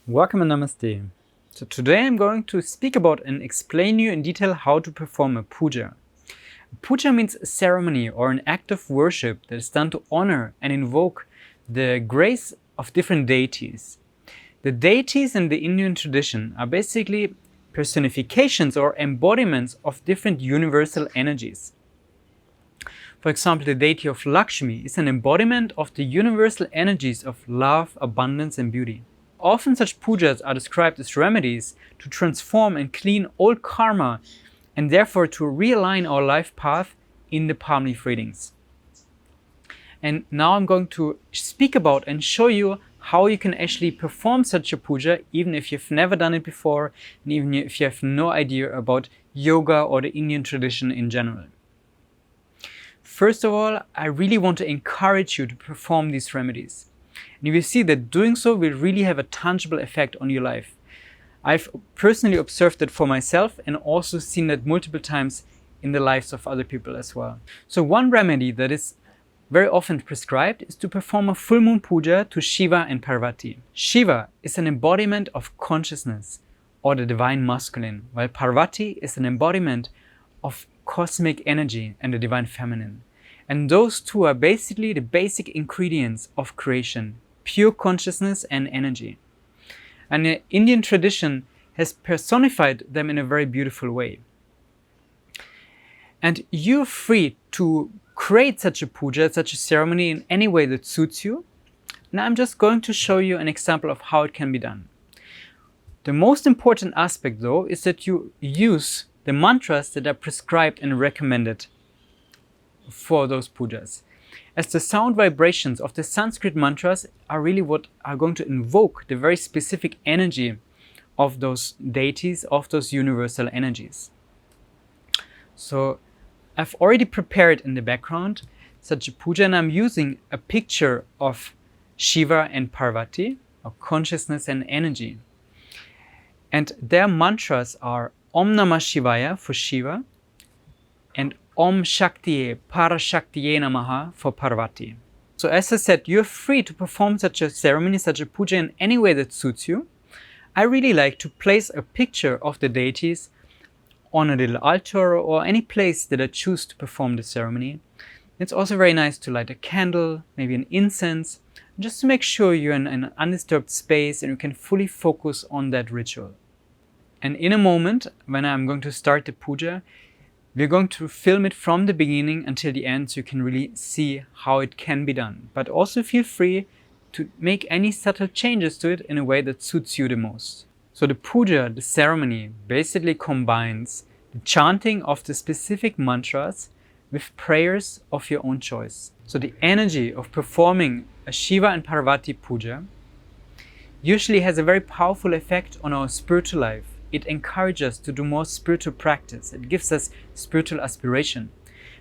Welcome and Namaste. So today I'm going to speak about and explain you in detail how to perform a puja. A puja means a ceremony or an act of worship that is done to honor and invoke the grace of different deities. The deities in the Indian tradition are basically personifications or embodiments of different universal energies. For example, the deity of Lakshmi is an embodiment of the universal energies of love, abundance and beauty. Often such pujas are described as remedies to transform and clean old karma and therefore to realign our life path in the palm leaf readings. And now I'm going to speak about and show you how you can actually perform such a puja even if you've never done it before and even if you have no idea about yoga or the Indian tradition in general. First of all, I really want to encourage you to perform these remedies. And you will see that doing so will really have a tangible effect on your life. I've personally observed that for myself and also seen that multiple times in the lives of other people as well. So one remedy that is very often prescribed is to perform a full moon puja to Shiva and Parvati. Shiva is an embodiment of consciousness or the divine masculine, while Parvati is an embodiment of cosmic energy and the divine feminine. And those two are basically the basic ingredients of creation, pure consciousness and energy. And the Indian tradition has personified them in a very beautiful way. And you're free to create such a puja, such a ceremony in any way that suits you. Now I'm just going to show you an example of how it can be done. The most important aspect though is that you use the mantras that are prescribed and recommended for those pujas, as the sound vibrations of the Sanskrit mantras are really what are going to invoke the very specific energy of those deities, of those universal energies. So I've already prepared in the background such a puja, and I'm using a picture of Shiva and Parvati, of consciousness and energy. And their mantras are Om Namah Shivaya for Shiva and Om Shaktiye Parashaktiye Namaha for Parvati. So as I said, you're free to perform such a ceremony, such a puja in any way that suits you. I really like to place a picture of the deities on a little altar or any place that I choose to perform the ceremony. It's also very nice to light a candle, maybe an incense, just to make sure you're in an undisturbed space and you can fully focus on that ritual. And in a moment, when I'm going to start the puja, we're going to film it from the beginning until the end so you can really see how it can be done. But also feel free to make any subtle changes to it in a way that suits you the most. So the puja, the ceremony, basically combines the chanting of the specific mantras with prayers of your own choice. So the energy of performing a Shiva and Parvati puja usually has a very powerful effect on our spiritual life. It encourages us to do more spiritual practice. It gives us spiritual aspiration.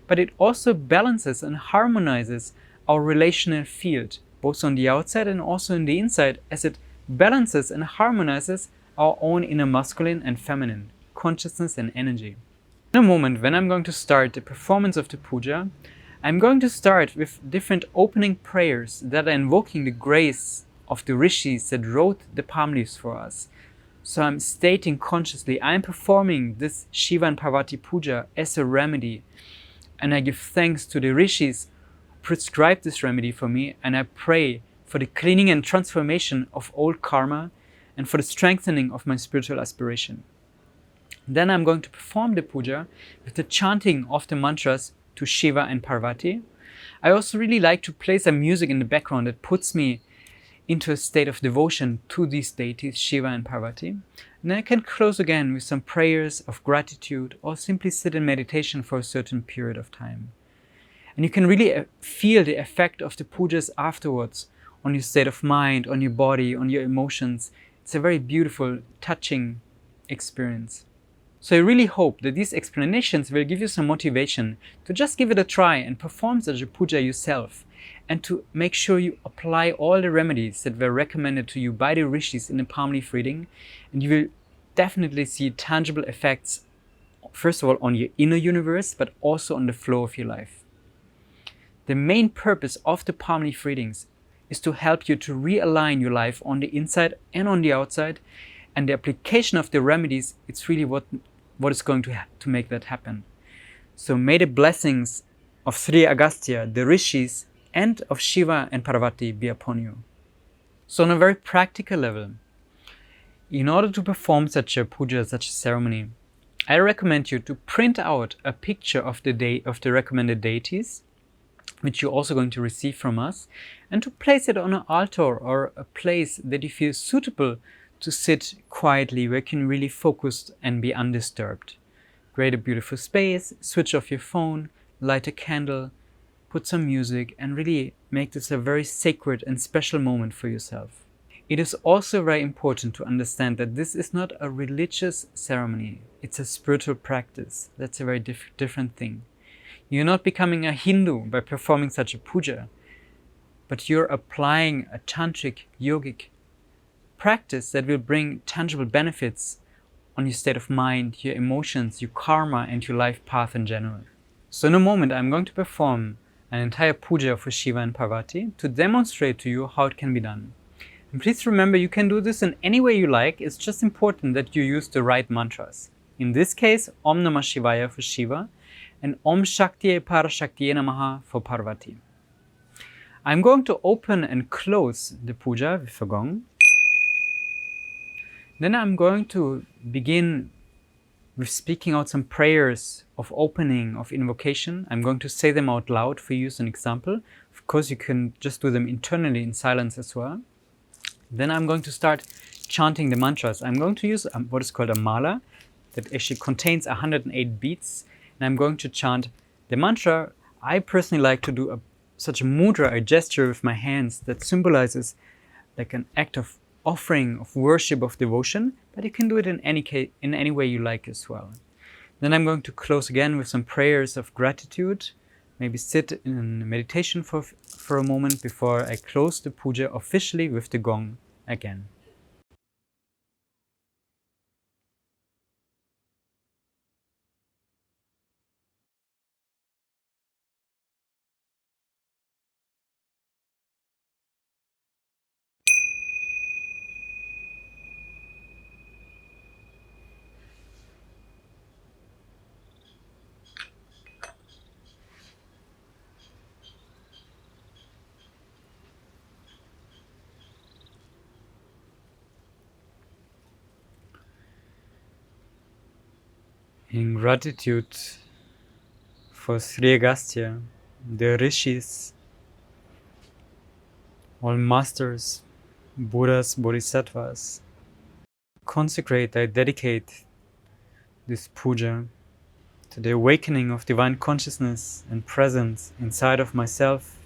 But it also balances and harmonizes our relational field, both on the outside and also on the inside, as it balances and harmonizes our own inner masculine and feminine, consciousness and energy. In a moment, when I'm going to start the performance of the puja, I'm going to start with different opening prayers that are invoking the grace of the Rishis that wrote the palm leaves for us. So I'm stating consciously, I'm performing this Shiva and Parvati puja as a remedy. And I give thanks to the Rishis who prescribed this remedy for me. And I pray for the cleaning and transformation of old karma and for the strengthening of my spiritual aspiration. Then I'm going to perform the puja with the chanting of the mantras to Shiva and Parvati. I also really like to play some music in the background that puts me into a state of devotion to these deities, Shiva and Parvati. And then I can close again with some prayers of gratitude or simply sit in meditation for a certain period of time. And you can really feel the effect of the pujas afterwards on your state of mind, on your body, on your emotions. It's a very beautiful, touching experience. So I really hope that these explanations will give you some motivation to just give it a try and perform such a puja yourself, and to make sure you apply all the remedies that were recommended to you by the Rishis in the palm leaf reading, and you will definitely see tangible effects, first of all on your inner universe, but also on the flow of your life. The main purpose of the palm leaf readings is to help you to realign your life on the inside and on the outside. And the application of the remedies, it's really what is going to make that happen. So may the blessings of Sri Agastya, the Rishis, and of Shiva and Parvati be upon you. So on a very practical level, in order to perform such a puja, such a ceremony, I recommend you to print out a picture of the recommended deities, which you're also going to receive from us, and to place it on an altar or a place that you feel suitable to sit quietly, where you can really focus and be undisturbed. Create a beautiful space, switch off your phone, light a candle, put some music, and really make this a very sacred and special moment for yourself. It is also very important to understand that this is not a religious ceremony, it's a spiritual practice. That's a very different thing. You're not becoming a Hindu by performing such a puja, but you're applying a tantric, yogic practice that will bring tangible benefits on your state of mind, your emotions, your karma, and your life path in general. So in a moment, I'm going to perform an entire puja for Shiva and Parvati to demonstrate to you how it can be done. And please remember, you can do this in any way you like. It's just important that you use the right mantras. In this case, Om Namah Shivaya for Shiva and Om Shaktiye Parashaktiye Namaha for Parvati. I'm going to open and close the puja with a gong. Then I'm going to begin with speaking out some prayers of opening, of invocation. I'm going to say them out loud for you as an example. Of course, you can just do them internally in silence as well. Then I'm going to start chanting the mantras. I'm going to use what is called a mala that actually contains 108 beats. And I'm going to chant the mantra. I personally like to do such a mudra, a gesture with my hands that symbolizes like an act of offering, of worship, of devotion, but you can do it in any way you like as well. Then I'm going to close again with some prayers of gratitude. Maybe sit in meditation for a moment before I close the puja officially with the gong again. In gratitude for Sri Agastya, the Rishis, all masters, Buddhas, Bodhisattvas, I dedicate this puja to the awakening of divine consciousness and presence inside of myself,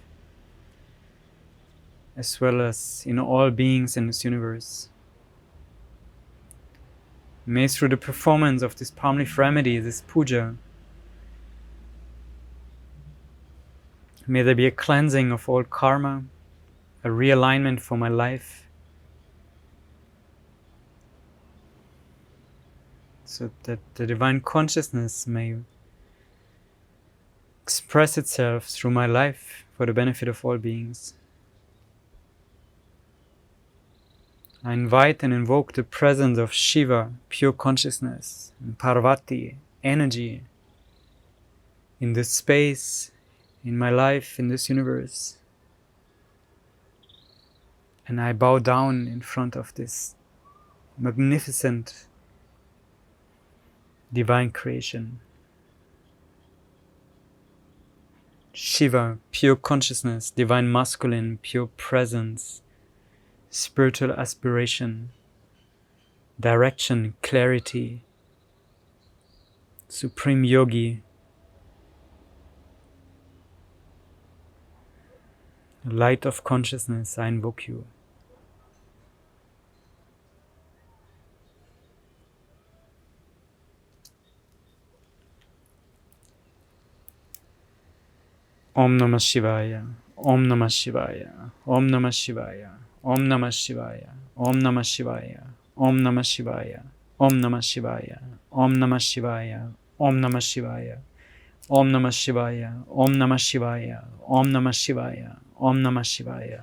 as well as in all beings in this universe. May through the performance of this palm leaf remedy, this puja, may there be a cleansing of all karma, a realignment for my life, so that the divine consciousness may express itself through my life for the benefit of all beings. I invite and invoke the presence of Shiva, pure consciousness, and Parvati, energy, in this space, in my life, in this universe. And I bow down in front of this magnificent divine creation. Shiva, pure consciousness, divine masculine, pure presence, spiritual aspiration, direction, clarity, supreme yogi, light of consciousness, I invoke you. Om Namah Shivaya, Om Namah Shivaya, Om Namah Shivaya, Om Namah Shivaya, Om Namah Shivaya, Om Namah Shivaya, Om Namah Shivaya, Om Namah Shivaya, Om Namah Shivaya, Om Namah Shivaya, Om Namah Shivaya, Om Namah Shivaya, Om Namah Shivaya.